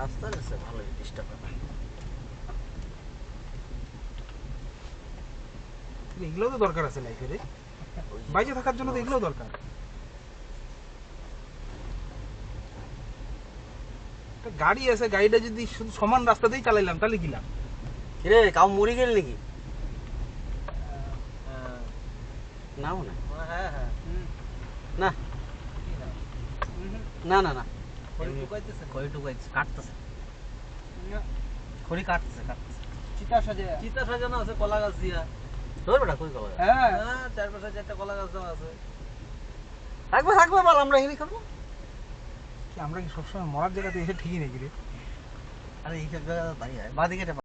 রাস্তার কাছে ভালোই ডিস্টার্ব হবে। এগুলো তো দরকার আছে লাইফে রে, বাইরে থাকার জন্য তো এগুলো দরকার। একটা গাড়ি আছে, গাড়িটা যদি শুধু সমান রাস্তাতেই চালাইলাম তাহলে কি লাভ? কিরে কাউ মরে গেল নাকি? না মনে হয়। হ্যাঁ হ্যাঁ না না না না খড়ি টুকাইতেছে খড়ি টুকাইছে, কাটতেছে খড়ি কাটতেছে। চিতা সাজানো আছে কলা গাছ দিয়া। তোর বেটা কই গেল? হ্যাঁ চারপাশে 4টা কলা গাছ দেওয়া আছে। থাকবে বল, আমরা এখানে খাবো। কি আমরা কি সবসময় মরার জায়গাতে এসে ঠিকই নাকি রে? আরে এই জায়গা দাঁড়িয়ে বাদিকে